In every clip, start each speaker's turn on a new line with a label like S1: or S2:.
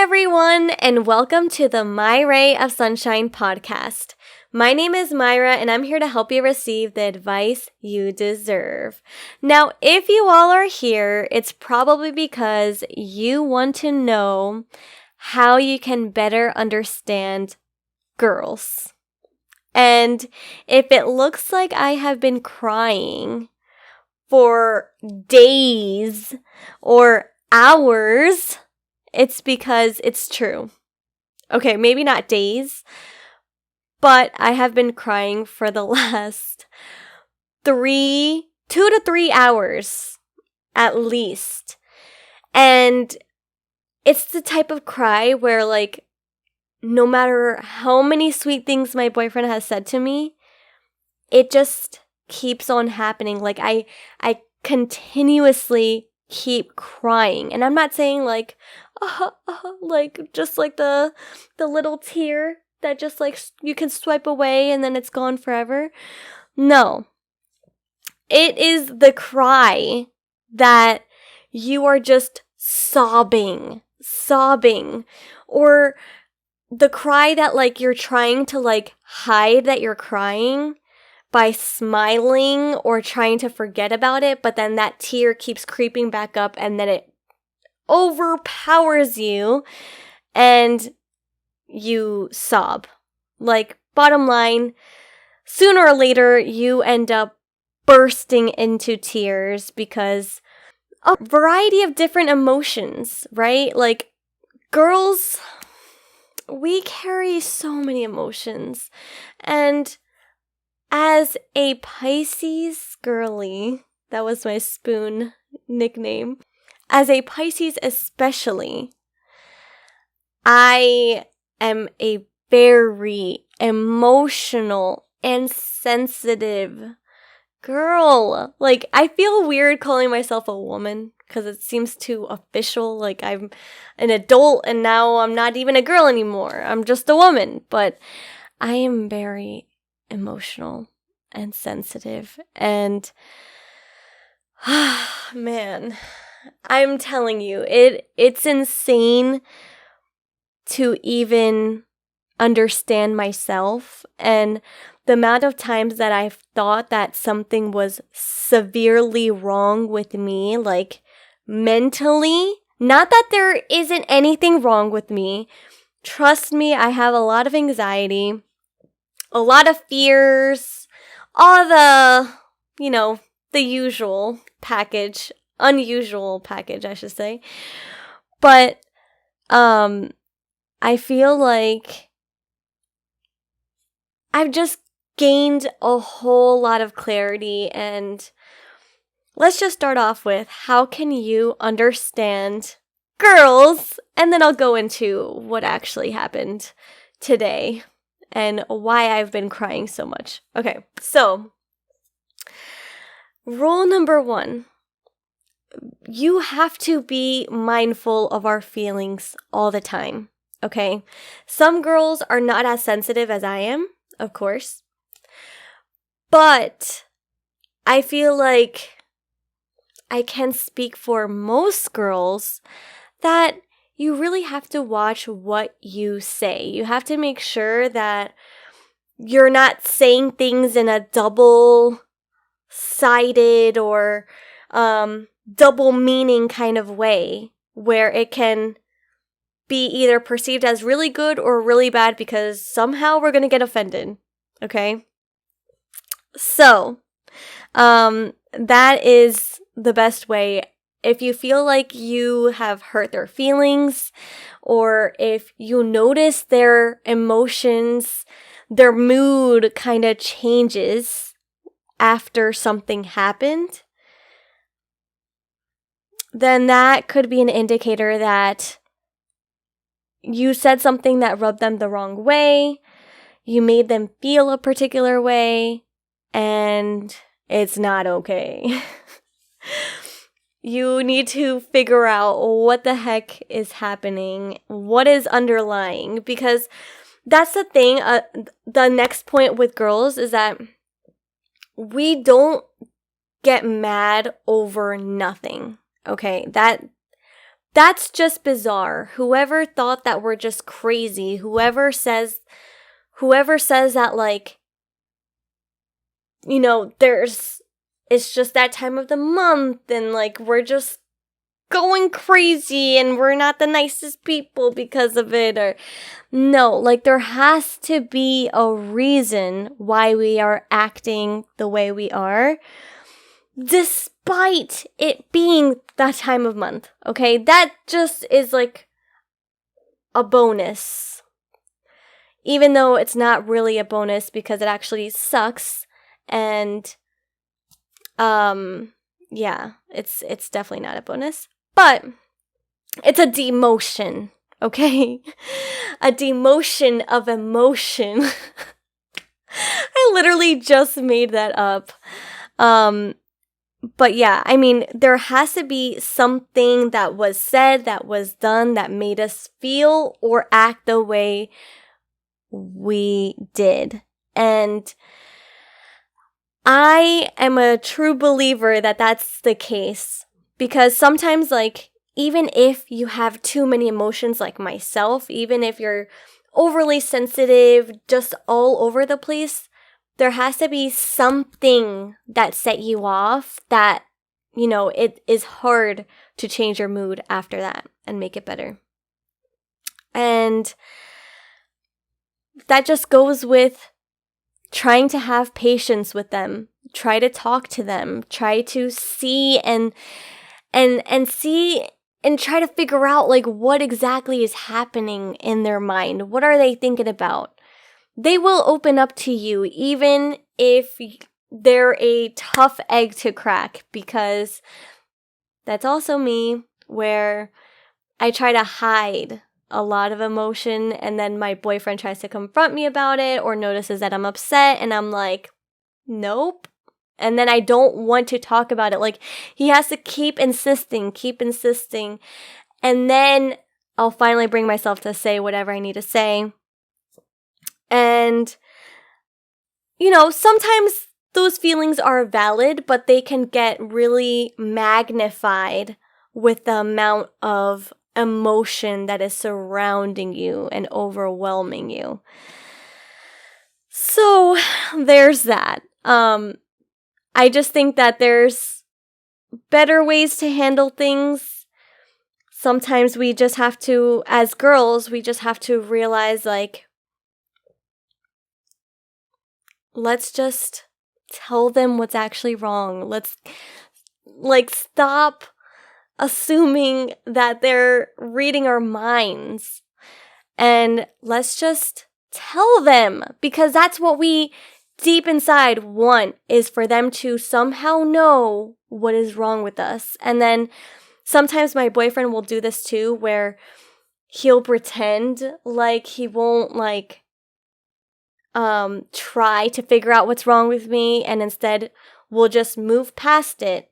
S1: everyone, and welcome to the My Ray of Sunshine podcast. My name is Mayra, and I'm here to help you receive the advice you deserve. Now, if you all are here, it's probably because you want to know how you can better understand girls. And if it looks like I have been crying for days or hours, it's because it's true. Okay, maybe not days, but I have been crying for the last 2 to 3 hours at least. And it's the type of cry where, like, no matter how many sweet things my boyfriend has said to me, it just keeps on happening. Like, I continuously keep crying. And I'm not saying like just like the little tear that just like you can swipe away and then it's gone forever. No. It is the cry that you are just sobbing, or the cry that like you're trying to like hide that you're crying by smiling or trying to forget about it, but then that tear keeps creeping back up and then it overpowers you and you sob. Like, bottom line, sooner or later you end up bursting into tears because a variety of different emotions, right? Like, girls, we carry so many emotions. And as a Pisces girly, that was my spoon nickname, as a Pisces especially, I am a very emotional and sensitive girl. Like, I feel weird calling myself a woman because it seems too official. Like, I'm an adult and now I'm not even a girl anymore. I'm just a woman. But I am very emotional and sensitive. And, man, I'm telling you, it's insane to even understand myself and the amount of times that I've thought that something was severely wrong with me, like mentally. Not that there isn't anything wrong with me. Trust me, I have a lot of anxiety, a lot of fears, all the, the usual package, unusual package, I should say. But, I feel like I've just gained a whole lot of clarity, and let's just start off with how can you understand girls, and then I'll go into what actually happened today and why I've been crying so much. Okay, so rule number 1, you have to be mindful of our feelings all the time. Okay, some girls are not as sensitive as I am, of course, but I feel like I can speak for most girls that you really have to watch what you say. You have to make sure that you're not saying things in a double-sided or double meaning kind of way where it can be either perceived as really good or really bad because somehow we're going to get offended, okay? So, that is the best way. If you feel like you have hurt their feelings, or if you notice their emotions, their mood kind of changes after something happened, then that could be an indicator that you said something that rubbed them the wrong way, you made them feel a particular way, and it's not okay. You need to figure out what the heck is happening, what is underlying, because that's the thing. The next point with girls is that we don't get mad over nothing, okay? that's just bizarre. Whoever thought that we're just crazy, whoever says that, like, you know, it's just that time of the month and like we're just going crazy and we're not the nicest people because of it, or no, like there has to be a reason why we are acting the way we are, despite it being that time of month. Okay, that just is like a bonus, even though it's not really a bonus because it actually sucks. And yeah, it's definitely not a bonus, but it's a demotion, okay? A demotion of emotion. I literally just made that up. But yeah, I mean, there has to be something that was said, that was done, that made us feel or act the way we did. And I am a true believer that that's the case, because sometimes, like, even if you have too many emotions like myself, even if you're overly sensitive, just all over the place, there has to be something that set you off that, you know, it is hard to change your mood after that and make it better. And that just goes with trying to have patience with them, try to talk to them, try to see and see and try to figure out like what exactly is happening in their mind. What are they thinking about? They will open up to you even if they're a tough egg to crack, because that's also me, where I try to hide a lot of emotion, and then my boyfriend tries to confront me about it or notices that I'm upset, and I'm like, nope. And then I don't want to talk about it. Like, he has to keep insisting. And then I'll finally bring myself to say whatever I need to say. And, you know, sometimes those feelings are valid, but they can get really magnified with the amount of emotion that is surrounding you and overwhelming you. So there's that. I just think that there's better ways to handle things. Sometimes we just have to, as girls, we just have to realize, like, let's just tell them what's actually wrong. Let's, like, stop assuming that they're reading our minds. And let's just tell them, because that's what we deep inside want, is for them to somehow know what is wrong with us. And then sometimes my boyfriend will do this too, where he'll pretend like he won't like try to figure out what's wrong with me, and instead we'll just move past it.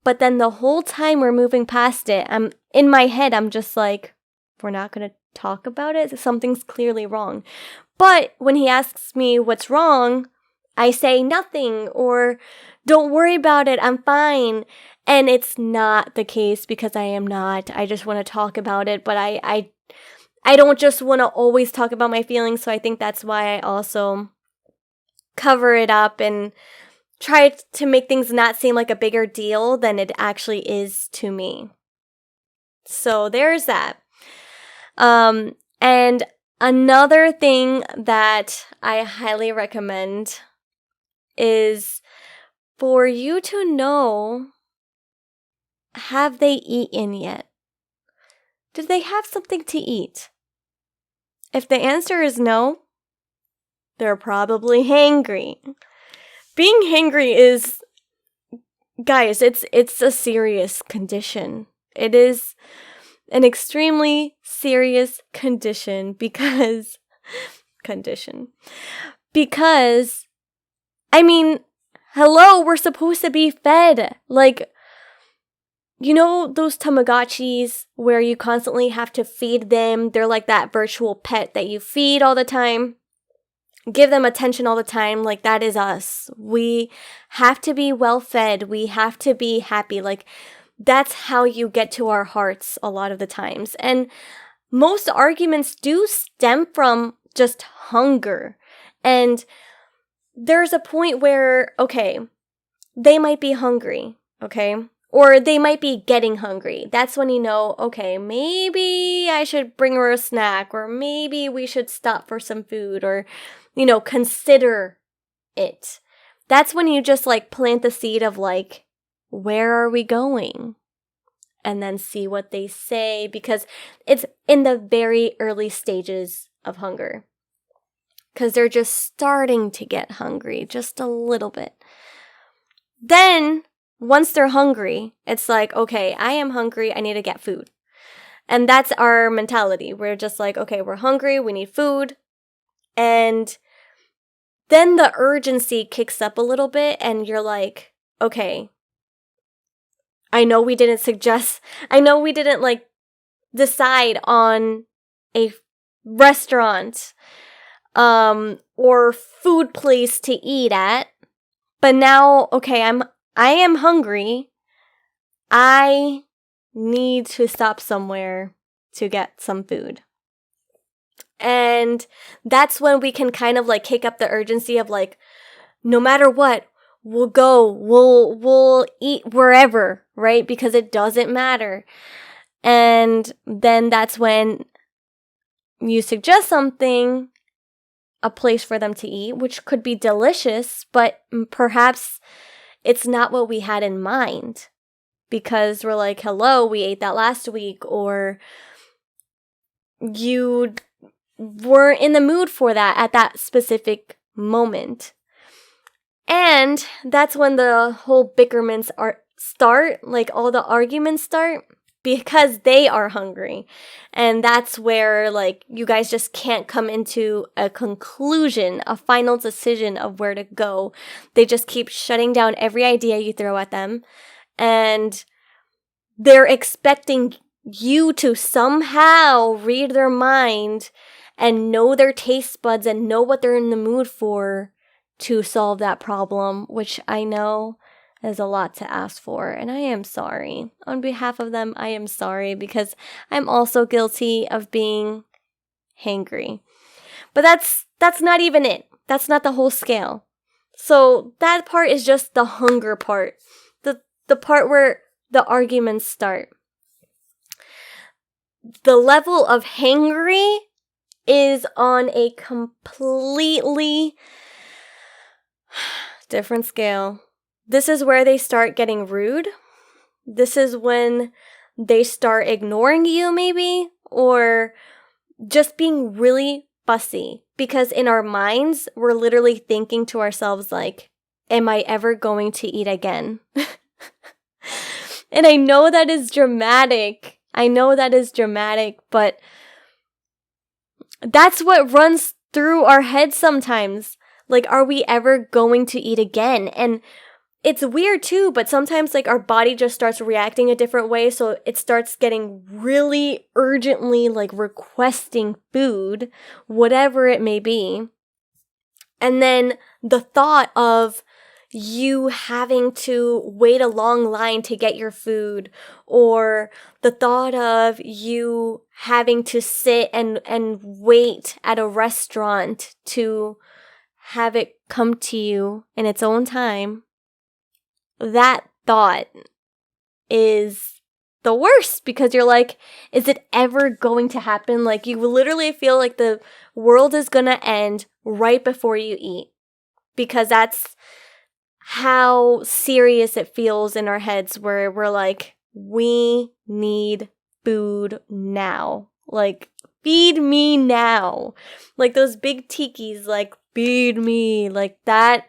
S1: But then the whole time we're moving past it, I'm in my head, I'm just like, we're not going to talk about it. Something's clearly wrong. But when he asks me what's wrong, I say nothing, or don't worry about it, I'm fine. And it's not the case, because I am not. I just want to talk about it, but I don't just want to always talk about my feelings. So I think that's why I also cover it up and try to make things not seem like a bigger deal than it actually is to me. So there's that. And another thing that I highly recommend is for you to know, have they eaten yet? Do they have something to eat? If the answer is no, they're probably hangry. Being hangry is, guys, it's a serious condition. It is an extremely serious condition because, I mean, hello, we're supposed to be fed. Like, you know those Tamagotchis where you constantly have to feed them? They're like that virtual pet that you feed all the time. Give them attention all the time. Like, that is us. We have to be well fed. We have to be happy. Like, that's how you get to our hearts a lot of the times. And most arguments do stem from just hunger. And there's a point where, okay, they might be hungry, okay? Or they might be getting hungry. That's when you know, okay, maybe I should bring her a snack, or maybe we should stop for some food, or, consider it. That's when you just like plant the seed of like, where are we going? And then see what they say, because it's in the very early stages of hunger. Because they're just starting to get hungry, just a little bit. Then, once they're hungry, it's like, okay, I am hungry, I need to get food. And that's our mentality. We're just like, okay, we're hungry, we need food. And then the urgency kicks up a little bit, and you're like, okay, I know we didn't like decide on a restaurant or food place to eat at, but now, okay, I am hungry. I need to stop somewhere to get some food. And that's when we can kind of like kick up the urgency of like, no matter what, we'll go, we'll eat wherever, right? Because it doesn't matter. And then that's when you suggest something, a place for them to eat, which could be delicious, but perhaps it's not what we had in mind, because we're like, hello, we ate that last week, or you weren't in the mood for that at that specific moment. And that's when the whole bickerments start, like all the arguments start, because they are hungry. And that's where like you guys just can't come into a conclusion, a final decision of where to go. They just keep shutting down every idea you throw at them. And they're expecting you to somehow read their mind and know their taste buds and know what they're in the mood for to solve that problem, which I know is a lot to ask for, and I am sorry. On behalf of them, I am sorry, because I'm also guilty of being hangry. But that's not even it. That's not the whole scale. So that part is just the hunger part. The part where the arguments start. The level of hangry is on a completely different scale. This is where they start getting rude. This is when they start ignoring you, maybe, or just being really fussy. Because in our minds, we're literally thinking to ourselves like, am I ever going to eat again? And I know that is dramatic. But that's what runs through our heads sometimes. Like, are we ever going to eat again? And it's weird too, but sometimes like our body just starts reacting a different way. So it starts getting really urgently like requesting food, whatever it may be. And then the thought of you having to wait a long line to get your food, or the thought of you having to sit and wait at a restaurant to have it come to you in its own time, that thought is the worst, because you're like, is it ever going to happen? Like, you literally feel like the world is gonna end right before you eat, because that's how serious it feels in our heads, where we're like, we need food now. Like, feed me now. Like those big tikis, like, feed me. Like that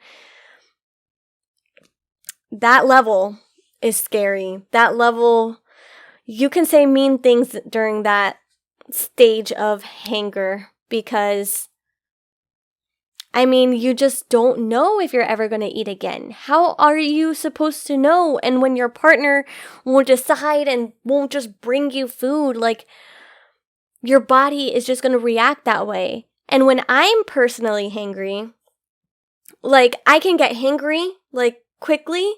S1: level is scary. That level, you can say mean things during that stage of hunger, because I mean, you just don't know if you're ever going to eat again. How are you supposed to know? And when your partner won't decide and won't just bring you food, like, your body is just going to react that way. And when I'm personally hangry, like, I can get hangry, like, quickly.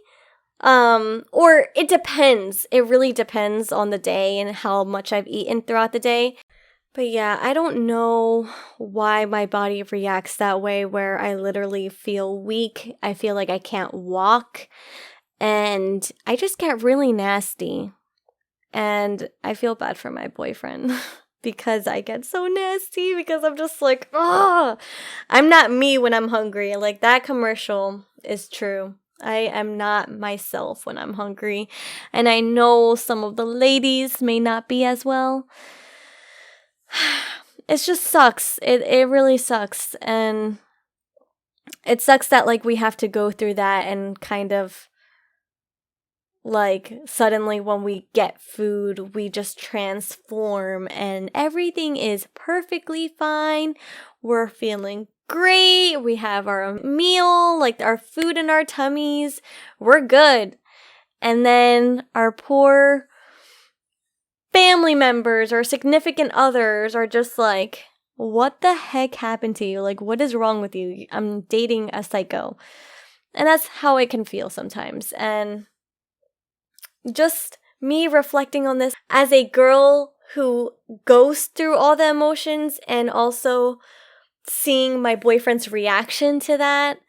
S1: Or it depends. It really depends on the day and how much I've eaten throughout the day. But yeah, I don't know why my body reacts that way where I literally feel weak. I feel like I can't walk and I just get really nasty. And I feel bad for my boyfriend because I get so nasty because I'm just like, oh, I'm not me when I'm hungry. Like that commercial is true. I am not myself when I'm hungry. And I know some of the ladies may not be as well. It just sucks. It really sucks. And it sucks that like we have to go through that and kind of like suddenly when we get food, we just transform and everything is perfectly fine. We're feeling great. We have our meal, like our food in our tummies. We're good. And then our poor family members or significant others are just like, what the heck happened to you? Like, what is wrong with you? I'm dating a psycho. And that's how it can feel sometimes. And just me reflecting on this as a girl who goes through all the emotions and also seeing my boyfriend's reaction to that,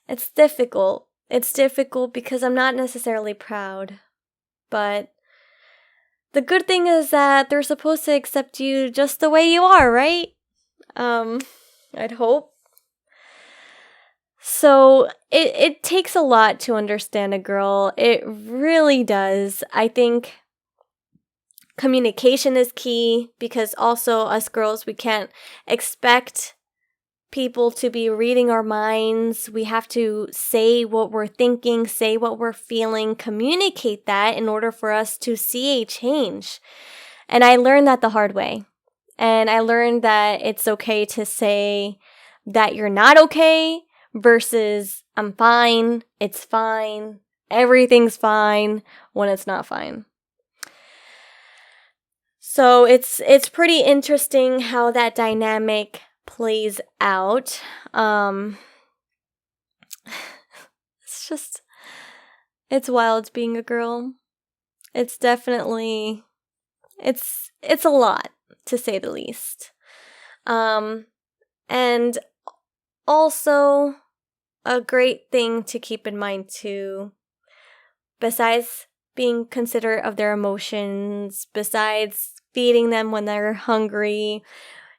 S1: it's difficult. It's difficult because I'm not necessarily proud. But the good thing is that they're supposed to accept you just the way you are, right? I'd hope. So it takes a lot to understand a girl. It really does. I think communication is key because also us girls, we can't expect people to be reading our minds. We have to say what we're thinking, say what we're feeling, communicate that in order for us to see a change. And I learned that the hard way. And I learned that it's okay to say that you're not okay versus I'm fine, it's fine, everything's fine when it's not fine. So it's pretty interesting how that dynamic plays out. It's wild being a girl. It's definitely it's a lot to say the least. And also a great thing to keep in mind too, besides being considerate of their emotions, besides feeding them when they're hungry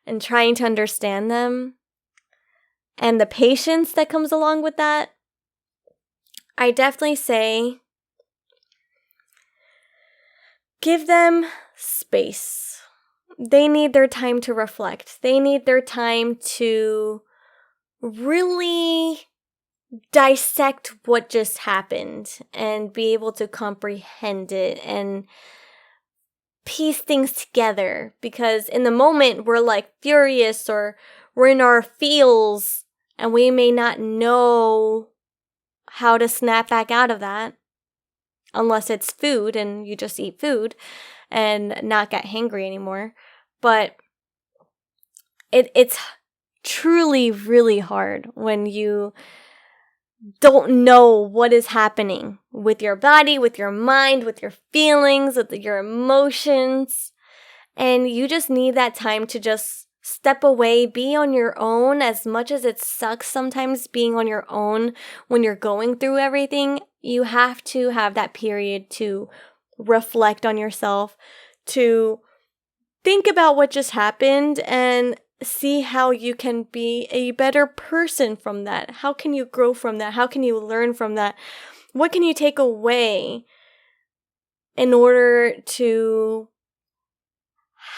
S1: and trying to understand them and the patience that comes along with that, I definitely say give them space. They need their time to reflect. They need their time to really dissect what just happened and be able to comprehend it and piece things together, because in the moment we're like furious or we're in our feels and we may not know how to snap back out of that unless it's food and you just eat food and not get hangry anymore. But it's truly really hard when you don't know what is happening with your body, with your mind, with your feelings, with your emotions. And you just need that time to just step away, be on your own. As much as it sucks sometimes being on your own when you're going through everything, you have to have that period to reflect on yourself, to think about what just happened and see how you can be a better person from that. How can you grow from that? How can you learn from that? What can you take away in order to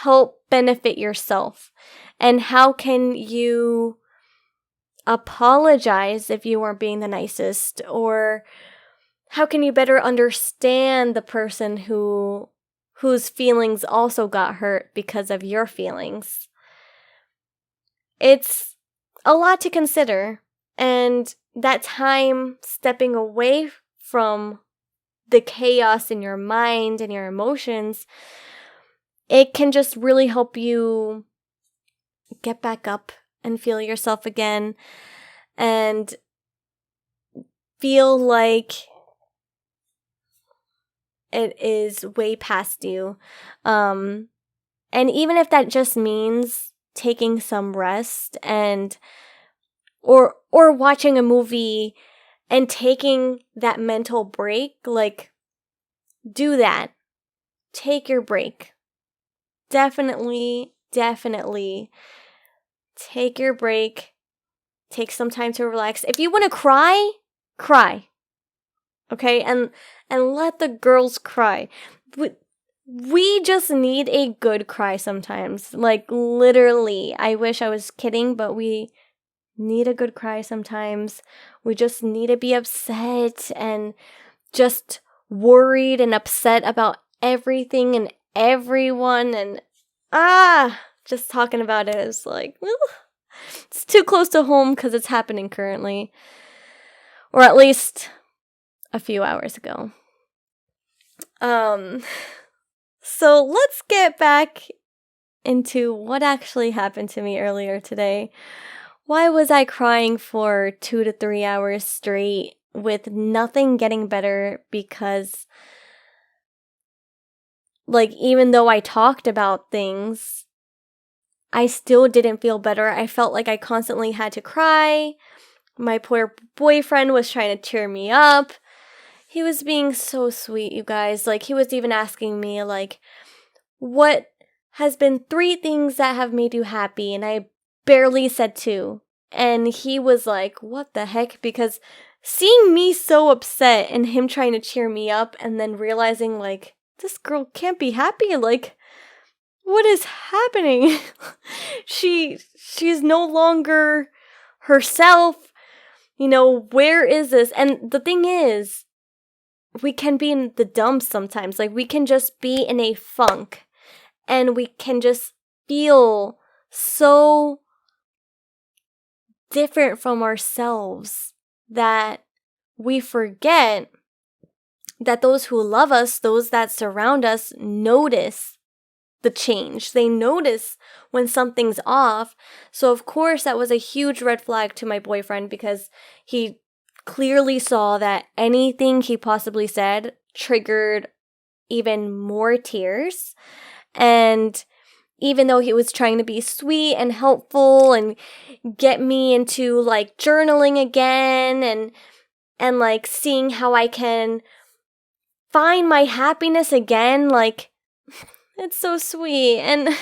S1: help benefit yourself? And how can you apologize if you weren't being the nicest? Or how can you better understand the person whose feelings also got hurt because of your feelings? It's a lot to consider, and that time stepping away from the chaos in your mind and your emotions, it can just really help you get back up and feel yourself again and feel like it is way past you. And even if that just means taking some rest and or watching a movie and taking that mental break, like, do that. Take your break. Definitely take your break. Take some time to relax. If you want to cry, cry. Okay? And let the girls cry. We just need a good cry sometimes. Like, literally. I wish I was kidding, but we need a good cry sometimes. We just need to be upset and just worried and upset about everything and everyone. And just talking about it is like, it's too close to home because it's happening currently. Or at least a few hours ago. So let's get back into what actually happened to me earlier today. Why was I crying for 2 to 3 hours straight with nothing getting better? Because, like, even though I talked about things, I still didn't feel better. I felt like I constantly had to cry. My poor boyfriend was trying to cheer me up. He was being so sweet, you guys. Like, he was even asking me, like, what has been 3 things that have made you happy? And I barely said 2. And he was like, what the heck? Because seeing me so upset and him trying to cheer me up and then realizing, like, this girl can't be happy. Like, what is happening? She's no longer herself. You know, where is this? And the thing is, we can be in the dumps sometimes. Like, we can just be in a funk. And we can just feel so different from ourselves that we forget that those who love us, those that surround us, notice the change. They notice when something's off. So of course that was a huge red flag to my boyfriend because he clearly saw that anything he possibly said triggered even more tears. And even though he was trying to be sweet and helpful and get me into, like, journaling again and like seeing how I can find my happiness again, like, it's so sweet. And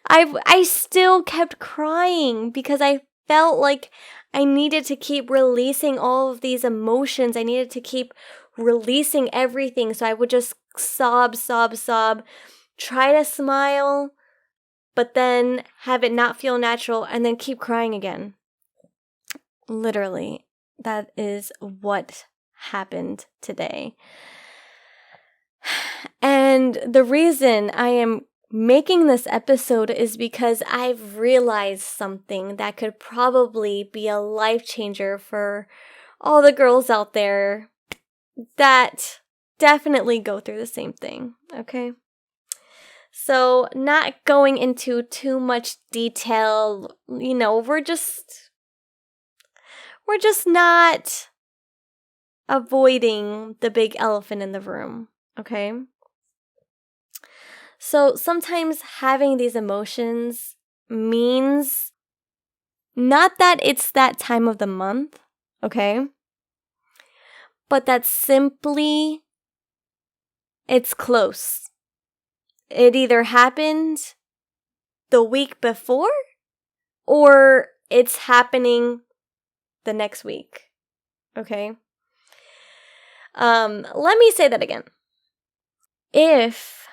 S1: I still kept crying because I felt like I needed to keep releasing all of these emotions. I needed to keep releasing everything. So I would just sob, try to smile, but then have it not feel natural and then keep crying again. Literally, that is what happened today. And the reason I am making this episode is because I've realized something that could probably be a life changer for all the girls out there that definitely go through the same thing, okay? So, not going into too much detail, you know, we're just not avoiding the big elephant in the room, okay? So, sometimes having these emotions means not that it's that time of the month, okay? But that simply it's close. It either happened the week before or it's happening the next week. Okay? Let me say that again. If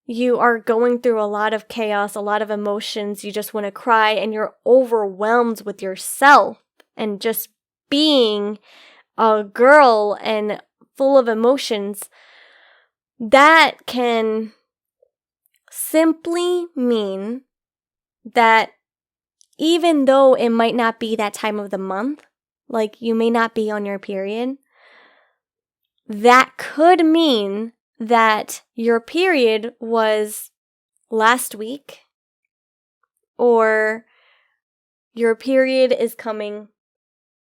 S1: you are going through a lot of chaos, a lot of emotions, you just want to cry and you're overwhelmed with yourself and just being a girl and full of emotions, that can simply mean that even though it might not be that time of the month, like you may not be on your period, that could mean that your period was last week or your period is coming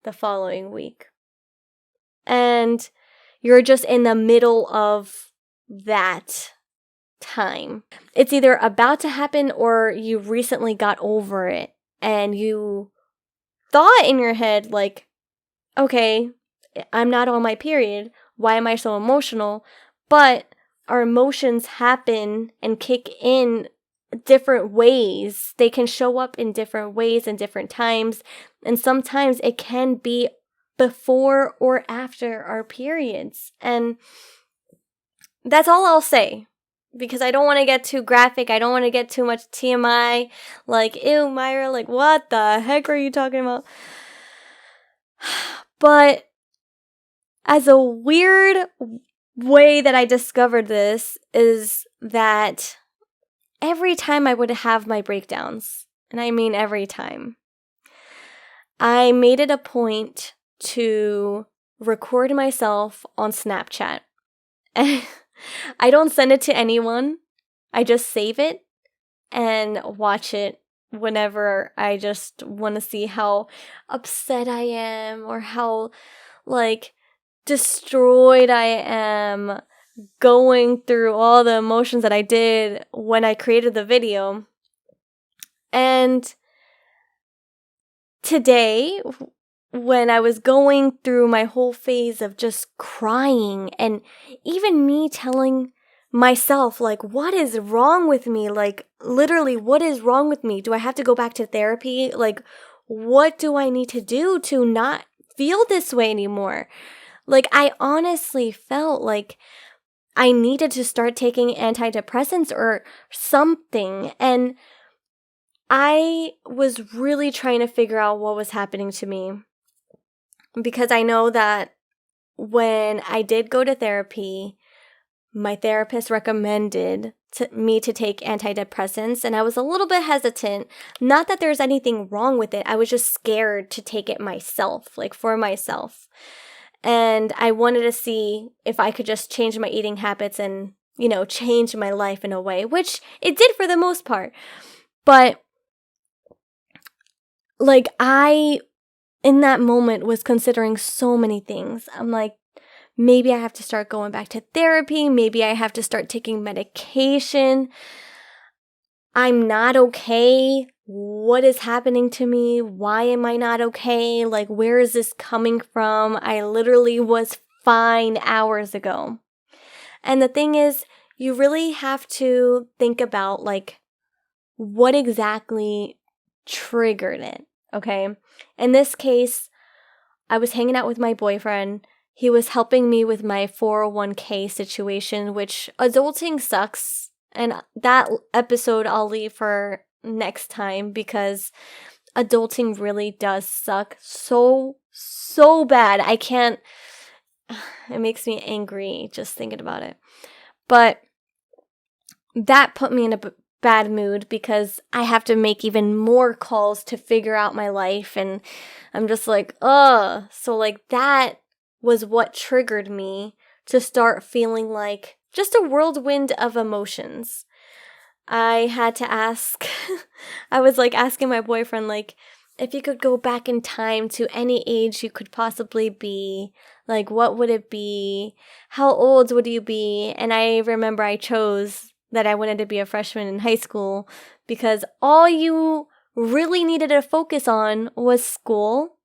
S1: the following week. And, you're just in the middle of that time. It's either about to happen or you recently got over it and you thought in your head, like, okay, I'm not on my period. Why am I so emotional? But our emotions happen and kick in different ways. They can show up in different ways and different times. And sometimes it can be before or after our periods. And that's all I'll say. Because I don't want to get too graphic. I don't want to get too much TMI. Like, ew, Mayra, like, what the heck are you talking about? But as a weird way that I discovered this is that every time I would have my breakdowns, and I mean every time, I made it a point to record myself on Snapchat. I don't send it to anyone. I just save it and watch it whenever I just want to see how upset I am or how, like, destroyed I am going through all the emotions that I did when I created the video. And today, when I was going through my whole phase of just crying and even me telling myself, like, what is wrong with me? Like, literally, what is wrong with me? Do I have to go back to therapy? Like, what do I need to do to not feel this way anymore? Like, I honestly felt like I needed to start taking antidepressants or something. And I was really trying to figure out what was happening to me. Because I know that when I did go to therapy, my therapist recommended me to take antidepressants, and I was a little bit hesitant. Not that there's anything wrong with it. I was just scared to take it myself, like for myself. And I wanted to see if I could just change my eating habits and, change my life in a way, which it did for the most part. But, like, I, in that moment, was considering so many things. I'm like, maybe I have to start going back to therapy. Maybe I have to start taking medication. I'm not okay. What is happening to me? Why am I not okay? Like, where is this coming from? I literally was fine hours ago. And the thing is, you really have to think about, like, what exactly triggered it, okay? In this case, I was hanging out with my boyfriend. He was helping me with my 401k situation, which adulting sucks. And that episode I'll leave for next time because adulting really does suck so bad. I can't, it makes me angry just thinking about it. But that put me in a bad mood because I have to make even more calls to figure out my life. And I'm just like, ugh. So, like, that was what triggered me to start feeling like just a whirlwind of emotions. I had to ask, I was like asking my boyfriend, like, if you could go back in time to any age you could possibly be, like, what would it be? How old would you be? And I remember I chose that I wanted to be a freshman in high school because all you really needed to focus on was school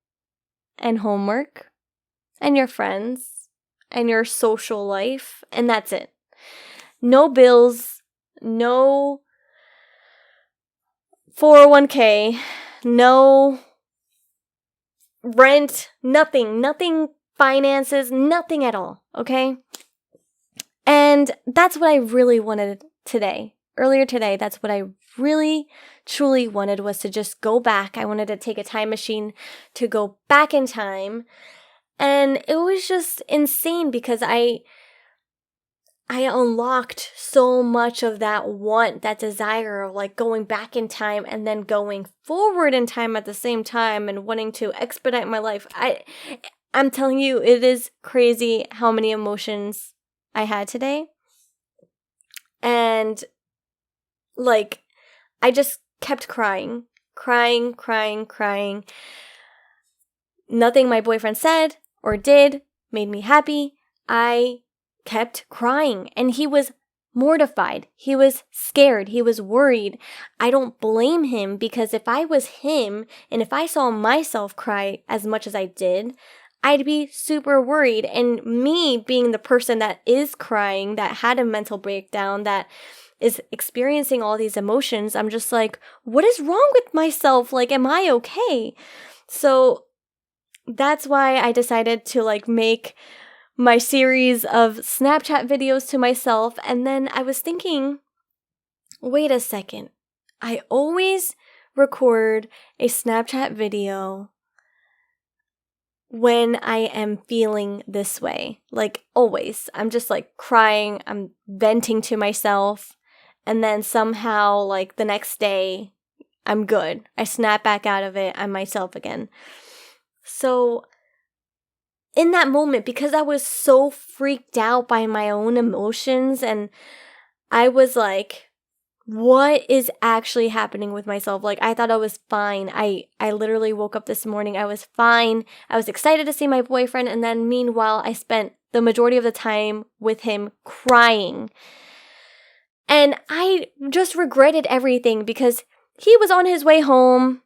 S1: and homework and your friends and your social life, and that's it. No bills, no 401k, no rent, nothing finances, nothing at all, okay? And that's what I really wanted today. Earlier today, that's what I really, truly wanted, was to just go back. I wanted to take a time machine to go back in time. And it was just insane because I unlocked so much of that want, that desire of, like, going back in time and then going forward in time at the same time and wanting to expedite my life. I'm telling you, it is crazy how many emotions I had today. And, like, I just kept crying. Nothing my boyfriend said or did made me happy. I kept crying, and he was mortified. He was scared. He was worried. I don't blame him, because if I was him and if I saw myself cry as much as I did, I'd be super worried. And me being the person that is crying, that had a mental breakdown, that is experiencing all these emotions, I'm just like, what is wrong with myself? Like, am I okay? So that's why I decided to like make my series of Snapchat videos to myself. And then I was thinking, wait a second. I always record a Snapchat video when I am feeling this way. Like, always. I'm just like crying, I'm venting to myself, and then somehow like the next day I'm good. I snap back out of it, I'm myself again. So in that moment, because I was so freaked out by my own emotions, and I was like, what is actually happening with myself? Like, I thought I was fine. I literally woke up this morning, I was fine. I was excited to see my boyfriend, and then meanwhile, I spent the majority of the time with him crying. And I just regretted everything, because he was on his way home,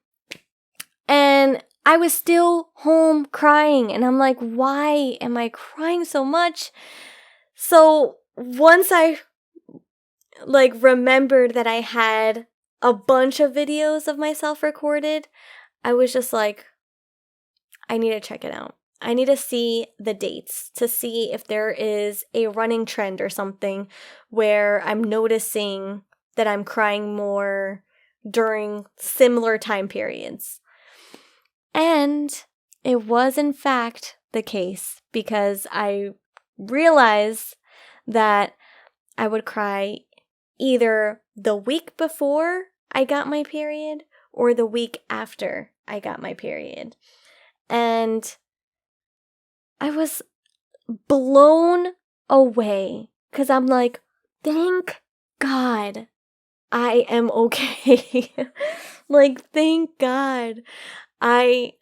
S1: and I was still home crying. And I'm like, why am I crying so much? So once I like remembered that I had a bunch of videos of myself recorded, I was just like, I need to check it out. I need to see the dates to see if there is a running trend or something where I'm noticing that I'm crying more during similar time periods. And it was in fact the case, because I realized that I would cry either the week before I got my period or the week after I got my period. And I was blown away, because I'm like, thank God I am okay. Like, thank God I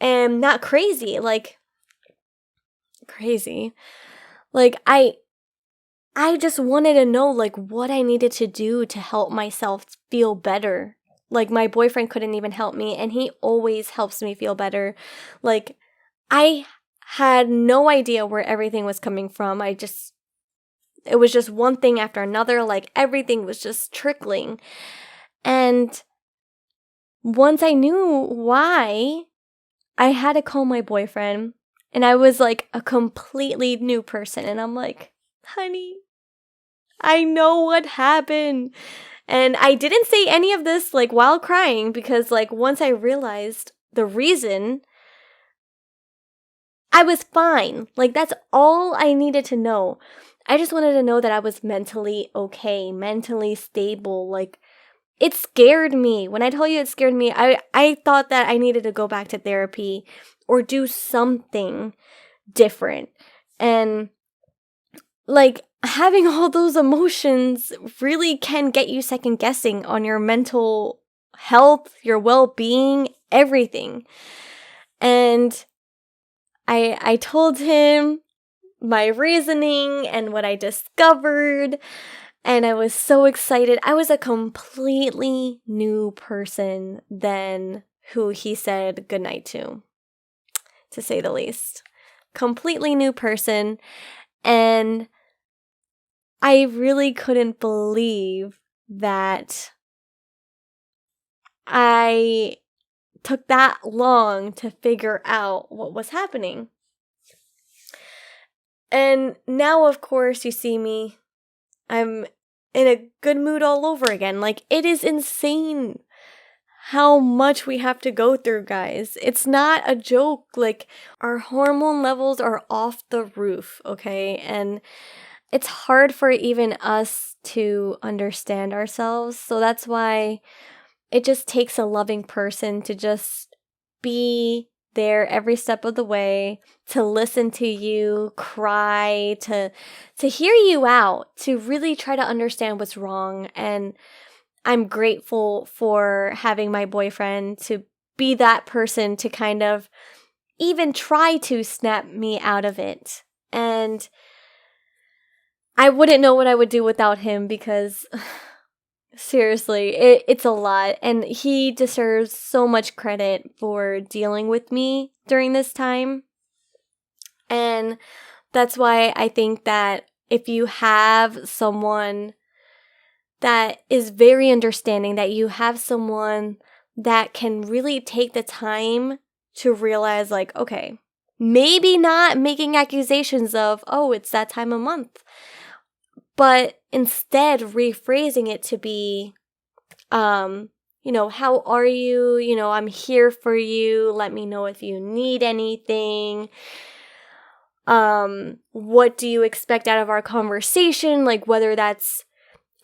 S1: am not crazy. Like, crazy. Like, I just wanted to know, like, what I needed to do to help myself feel better. Like, my boyfriend couldn't even help me, and he always helps me feel better. Like, I had no idea where everything was coming from. It was just one thing after another. Like, everything was just trickling. And once I knew why, I had to call my boyfriend, and I was like a completely new person. And I'm like, honey, I know what happened. And I didn't say any of this like while crying, because like once I realized the reason, I was fine. Like, that's all I needed to know. I just wanted to know that I was mentally okay, mentally stable. Like, it scared me. When I tell you it scared me, I thought that I needed to go back to therapy or do something different. And like, having all those emotions really can get you second guessing on your mental health, your well-being, everything. And I told him my reasoning and what I discovered, and I was so excited. I was a completely new person than who he said goodnight to say the least. Completely new person. And I really couldn't believe that I took that long to figure out what was happening. And now, of course, you see me. I'm in a good mood all over again. Like, it is insane how much we have to go through, guys. It's not a joke. Like, our hormone levels are off the roof, okay? And it's hard for even us to understand ourselves. So that's why it just takes a loving person to just be there every step of the way, to listen to you cry, to hear you out, to really try to understand what's wrong. And I'm grateful for having my boyfriend to be that person to kind of even try to snap me out of it. And I wouldn't know what I would do without him because seriously, it's a lot. And he deserves so much credit for dealing with me during this time. And that's why I think that if you have someone that is very understanding, that you have someone that can really take the time to realize, like, okay, maybe not making accusations of, oh, it's that time of month, but instead rephrasing it to be, how are you? I'm here for you. Let me know if you need anything. What do you expect out of our conversation? Like, whether that's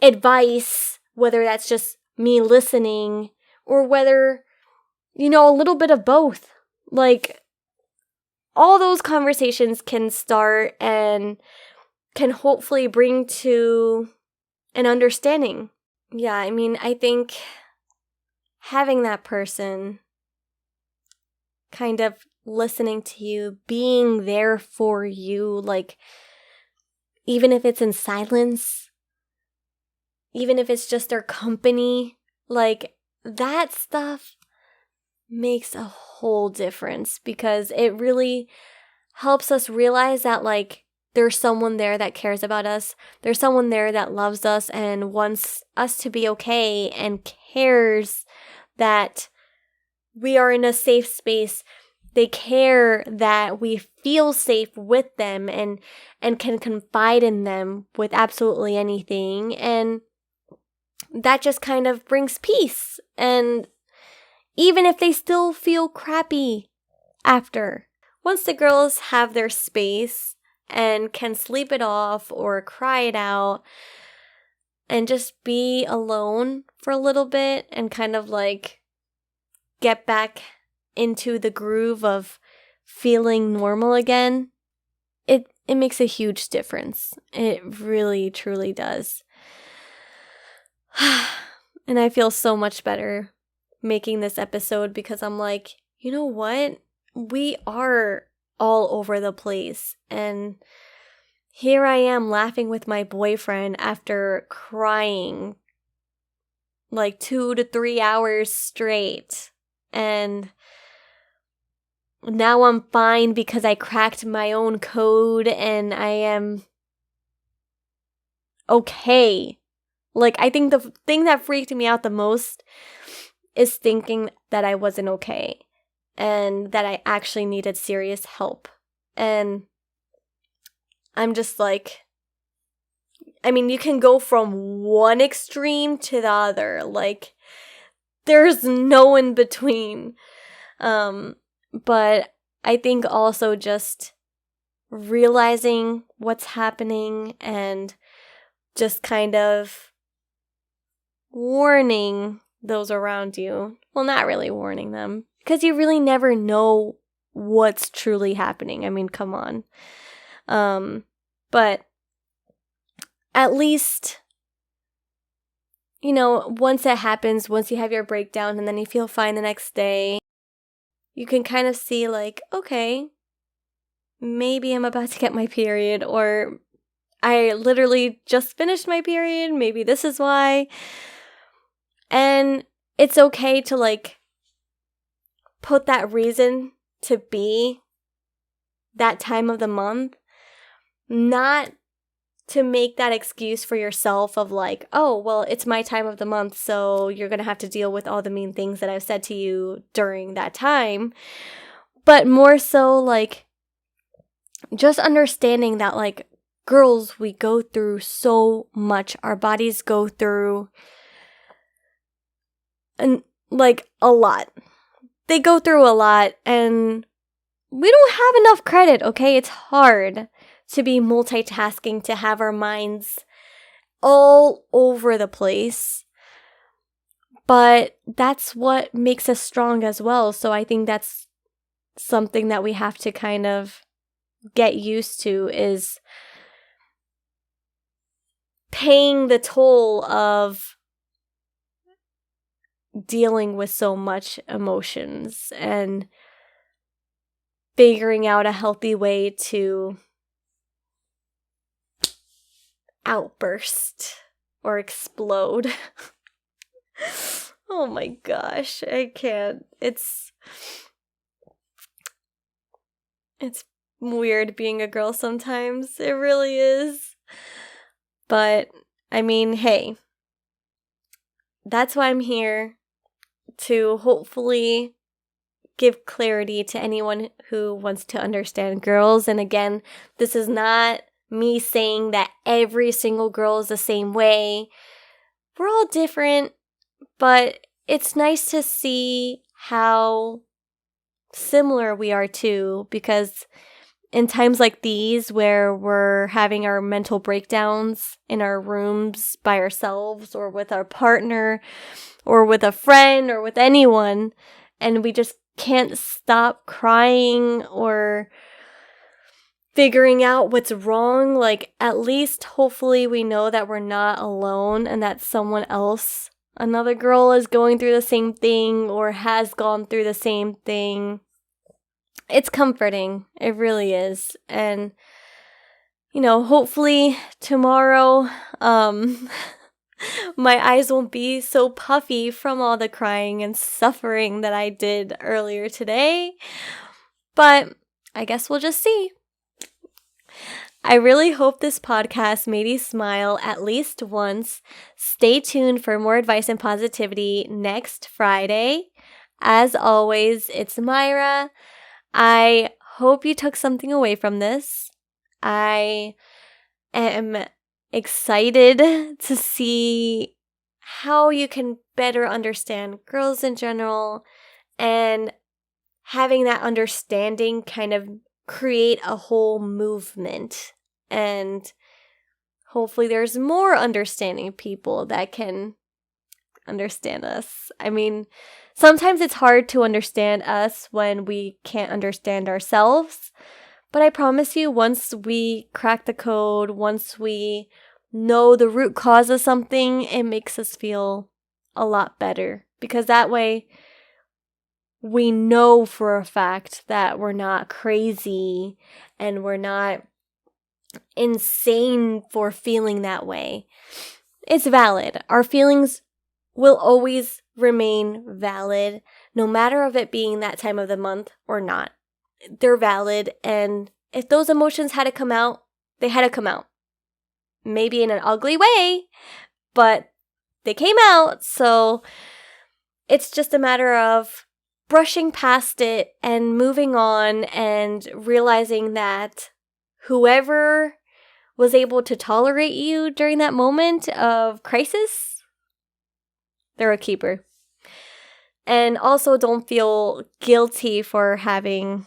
S1: advice, whether that's just me listening, or whether, a little bit of both. Like, all those conversations can start and can hopefully bring to an understanding. Yeah, I think having that person kind of listening to you, being there for you, like, even if it's in silence, even if it's just their company, like, that stuff makes a whole difference because it really helps us realize that, like, there's someone there that cares about us. There's someone there that loves us and wants us to be okay and cares that we are in a safe space. They care that we feel safe with them and can confide in them with absolutely anything. And that just kind of brings peace. And even if they still feel crappy after, once the girls have their space and can sleep it off or cry it out and just be alone for a little bit and kind of like get back into the groove of feeling normal again, it makes a huge difference. It really, truly does. And I feel so much better making this episode because I'm like, you know what? We are all over the place. And here I am laughing with my boyfriend after crying like 2 to 3 hours straight. And now I'm fine because I cracked my own code and I am okay. Like, I think the thing that freaked me out the most is thinking that I wasn't okay and that I actually needed serious help. And I'm just like, you can go from one extreme to the other. Like, there's no in between. But I think also just realizing what's happening and just kind of warning those around you. Well, not really warning them, because you really never know what's truly happening. Come on. But at least, once it happens, once you have your breakdown and then you feel fine the next day, you can kind of see like, okay, maybe I'm about to get my period, or I literally just finished my period. Maybe this is why. And it's okay to like put that reason to be that time of the month, not to make that excuse for yourself of like, oh, well, it's my time of the month, so you're going to have to deal with all the mean things that I've said to you during that time. But more so like just understanding that like girls, we go through so much. Our bodies go through and like a lot. They go through a lot and we don't have enough credit, okay? It's hard to be multitasking, to have our minds all over the place. But that's what makes us strong as well. So I think that's something that we have to kind of get used to, is paying the toll of dealing with so much emotions and figuring out a healthy way to outburst or explode. Oh my gosh, I can't. It's weird being a girl sometimes. It really is. But, I mean, hey, that's why I'm here, to hopefully give clarity to anyone who wants to understand girls. And again, this is not me saying that every single girl is the same way. We're all different, but it's nice to see how similar we are too, because in times like these where we're having our mental breakdowns in our rooms by ourselves or with our partner or with a friend or with anyone, and we just can't stop crying or figuring out what's wrong, like at least hopefully we know that we're not alone and that someone else, another girl, is going through the same thing or has gone through the same thing. It's comforting. It really is. And, you know, hopefully tomorrow, my eyes won't be so puffy from all the crying and suffering that I did earlier today. But I guess we'll just see. I really hope this podcast made you smile at least once. Stay tuned for more advice and positivity next Friday. As always, it's Mayra. I hope you took something away from this. I am excited to see how you can better understand girls in general, and having that understanding kind of create a whole movement. And hopefully there's more understanding people that can understand us. I mean, sometimes it's hard to understand us when we can't understand ourselves. But I promise you, once we crack the code, once we know the root cause of something, it makes us feel a lot better. Because that way, we know for a fact that we're not crazy and we're not insane for feeling that way. It's valid. Our feelings will always remain valid, no matter of it being that time of the month or not. They're valid, and if those emotions had to come out, they had to come out. Maybe in an ugly way, but they came out, so it's just a matter of brushing past it and moving on and realizing that whoever was able to tolerate you during that moment of crisis, they're a keeper. And also don't feel guilty for having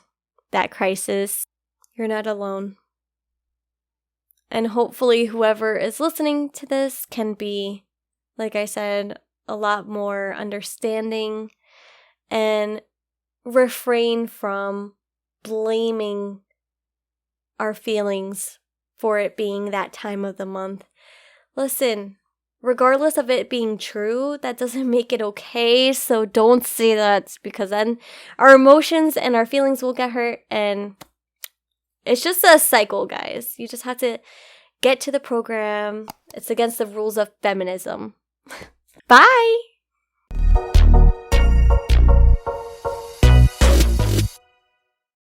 S1: that crisis. You're not alone. And hopefully whoever is listening to this can be, like I said, a lot more understanding and refrain from blaming our feelings for it being that time of the month. Listen, regardless of it being true, that doesn't make it okay. So don't say that, because then our emotions and our feelings will get hurt. And it's just a cycle, guys. You just have to get to the program. It's against the rules of feminism. Bye!